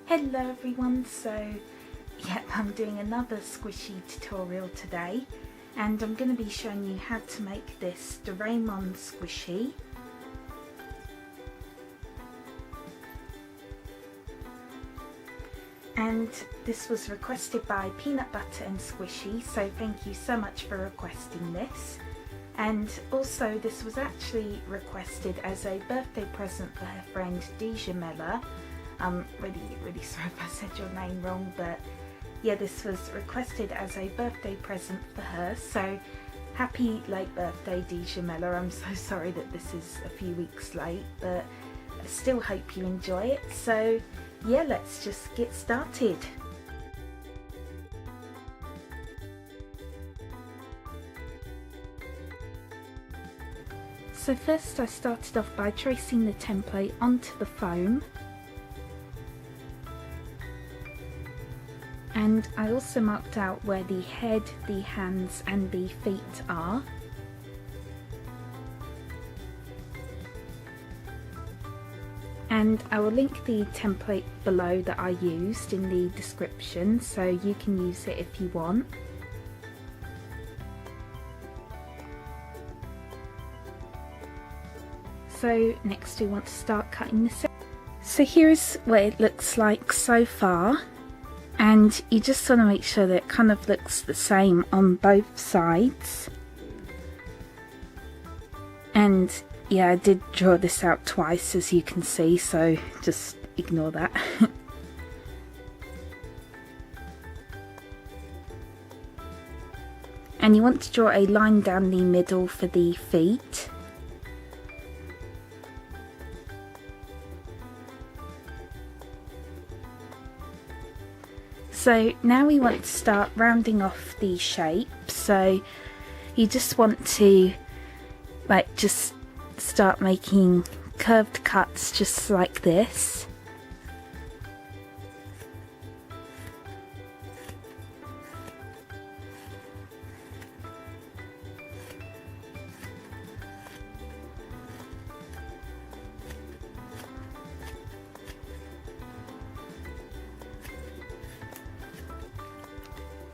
Hello everyone, I'm doing another squishy tutorial today, and I'm going to be showing you how to make this Doraemon squishy. And this was requested by PeanutButter AndSquishy, so thank you so much for requesting this. And also this was actually requested as a birthday present for her friend Djamella. I'm really sorry if I said your name wrong, but yeah, this was requested as a birthday present for her, so happy late birthday Djamella. I'm so sorry that this is a few weeks late, but I still hope you enjoy it. So yeah, let's just get started. So first I started off by tracing the template onto the foam, and I also marked out where the head, the hands and the feet are. And I will link the template below that I used in the description, so you can use it if you want. So next we want to start cutting this out. So here is what it looks like so far, and you just want to make sure that it kind of looks the same on both sides. And yeah, I did draw this out twice, as you can see, so just ignore that. And you want to draw a line down the middle for the feet. So now we want to start rounding off the shape, so you just want to just start making curved cuts just like this.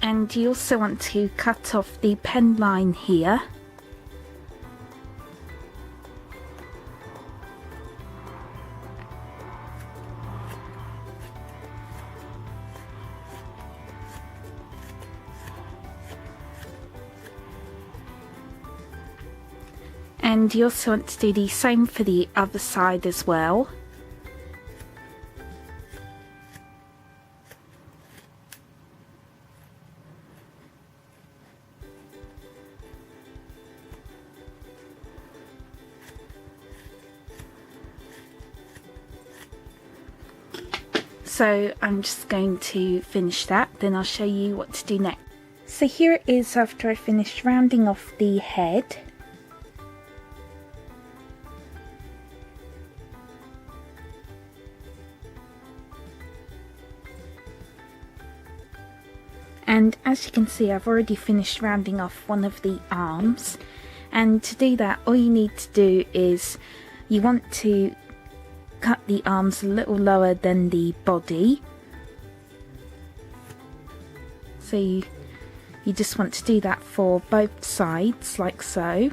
And you also want to cut off the pen line here. And you also want to do the same for the other side as well. So I'm just going to finish that, then I'll show you what to do next. So here it is after I finished rounding off the head. And as you can see, I've already finished rounding off one of the arms, and to do that all you need to do is you want to cut the arms a little lower than the body. So you just want to do that for both sides, like so.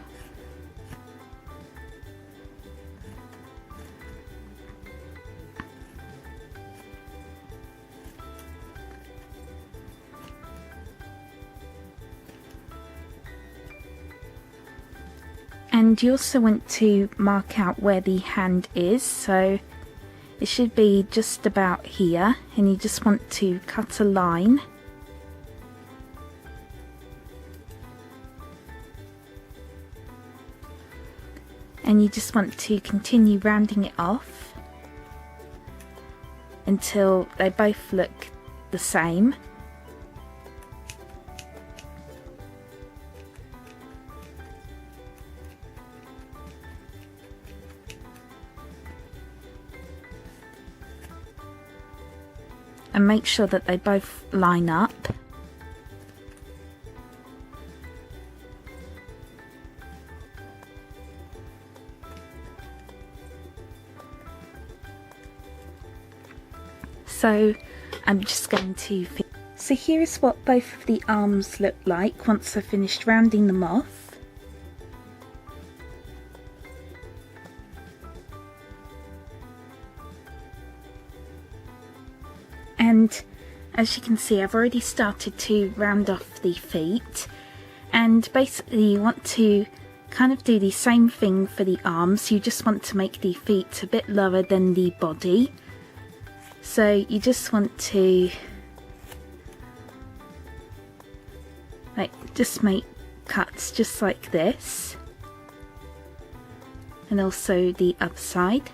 And you also want to mark out where the hand is, so it should be just about here, and you just want to cut a line. And you just want to continue rounding it off until they both look the same. And make sure that they both line up. so I'm just going to so here's what both of the arms look like once I've finished rounding them off. And as you can see, I've already started to round off the feet, and basically you want to kind of do the same thing for the arms. You just want to make the feet a bit lower than the body. So you just want to just make cuts just like this, and also the other side.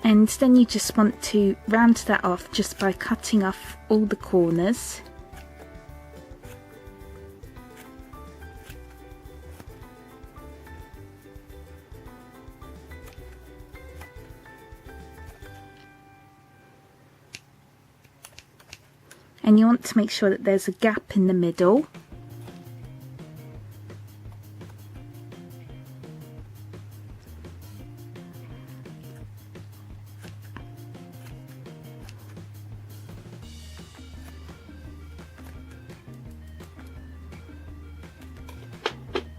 And then you just want to round that off just by cutting off all the corners. And you want to make sure that there's a gap in the middle.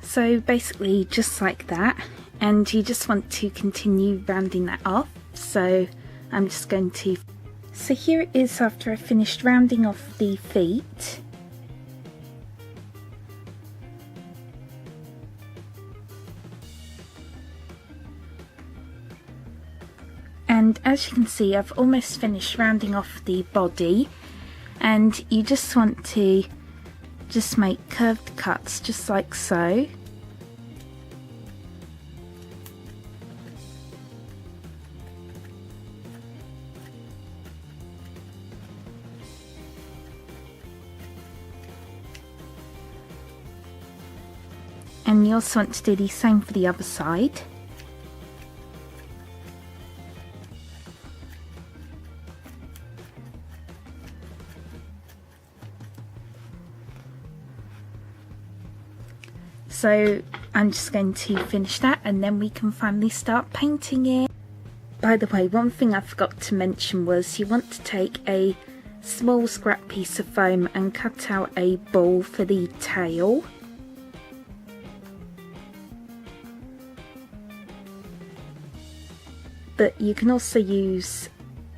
So basically just like that, and you just want to continue rounding that off. So I'm just going to, so here it is after I finished rounding off the feet. And as you can see, I've almost finished rounding off the body, and you just want to just make curved cuts just like so. And you also want to do the same for the other side. So I'm just going to finish that, and then we can finally start painting it. By the way, one thing I forgot to mention was you want to take a small scrap piece of foam and cut out a ball for the tail. But you can also use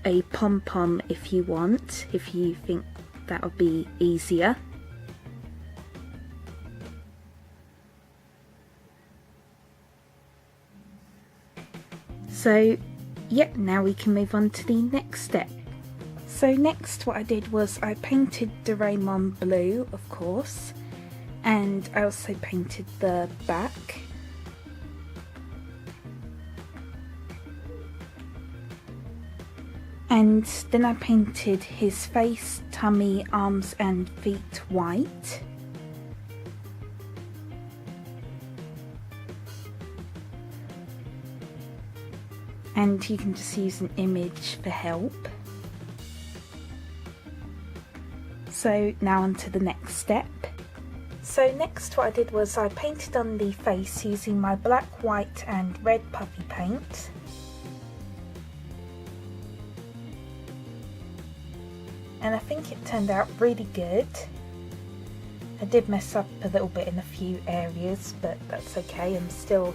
a pom-pom if you want, if you think that would be easier. So yeah, now we can move on to the next step. So next what I did was I painted Doraemon blue, of course, and I also painted the back. And then I painted his face, tummy, arms and feet white. And you can just use an image for help. So now on to the next step. So next what I did was I painted on the face using my black, white and red puffy paint. And I think it turned out really good. I did mess up a little bit in a few areas, but that's okay. I'm still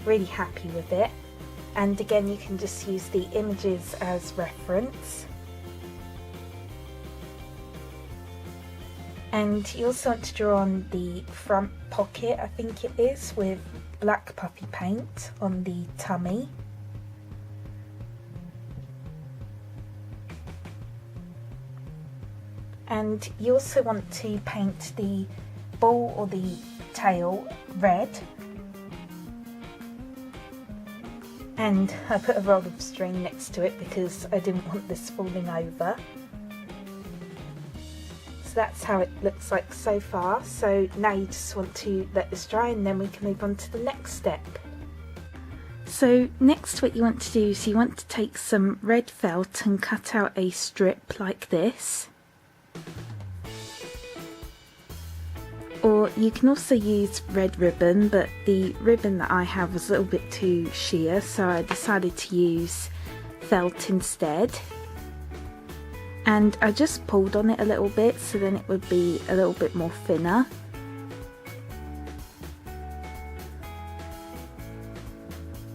really happy with it. And again, you can just use the images as reference. And you also want to draw on the front pocket, I think it is, with black puffy paint on the tummy. And you also want to paint the ball or the tail red. And I put a roll of string next to it because I didn't want this falling over. So that's how it looks like so far. So now you just want to let this dry, and then we can move on to the next step. So next what you want to do is you want to take some red felt and cut out a strip like this. Or you can also use red ribbon, but the ribbon that I have was a little bit too sheer, so I decided to use felt instead. And I just pulled on it a little bit so then it would be a little bit more thinner.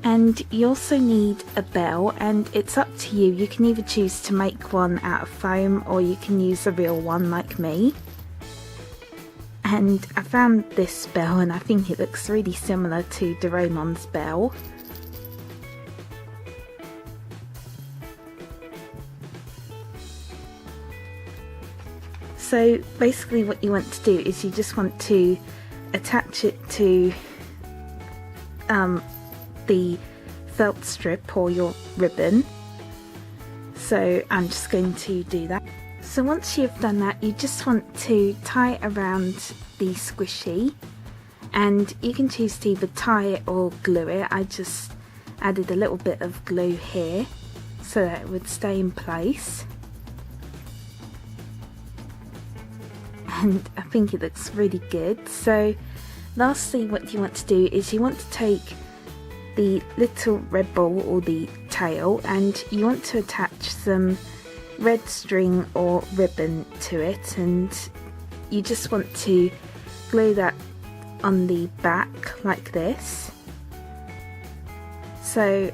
And you also need a bell, and it's up to you. You can either choose to make one out of foam or you can use a real one like me. And I found this bell and I think it looks really similar to Doraemon's bell. So basically what you want to do is you just want to attach it to the felt strip or your ribbon. So I'm just going to do that. So once you've done that, you just want to tie it around the squishy, and you can choose to either tie it or glue it. I just added a little bit of glue here so that it would stay in place. And I think it looks really good. So lastly, what you want to do is you want to take the little red ball or the tail, and you want to attach some red string or ribbon to it, and you just want to glue that on the back like this. So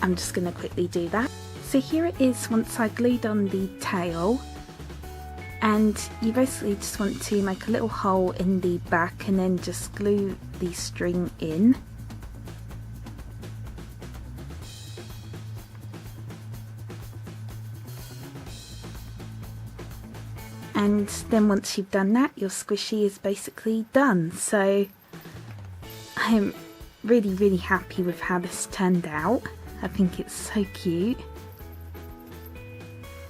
I'm just going to quickly do that. So here it is once I glued on the tail, and you basically just want to make a little hole in the back and then just glue the string in. And then once you've done that, your squishy is basically done. So I'm really happy with how this turned out. I think it's so cute.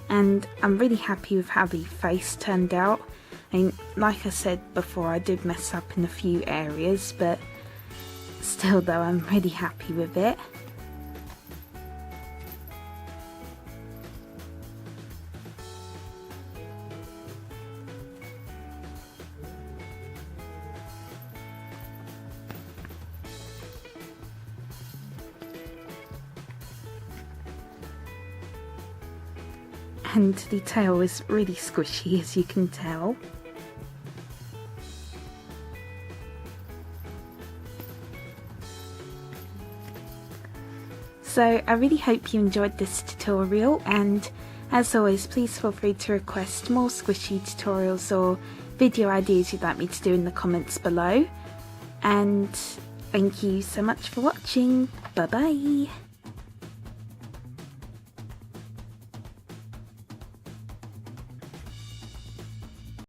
And I'm really happy with how the face turned out. I mean, like I said before, I did mess up in a few areas, but still though, I'm really happy with it. And the tail is really squishy, as you can tell. So I really hope you enjoyed this tutorial, and as always, please feel free to request more squishy tutorials or video ideas you'd like me to do in the comments below. And thank you so much for watching. Bye bye!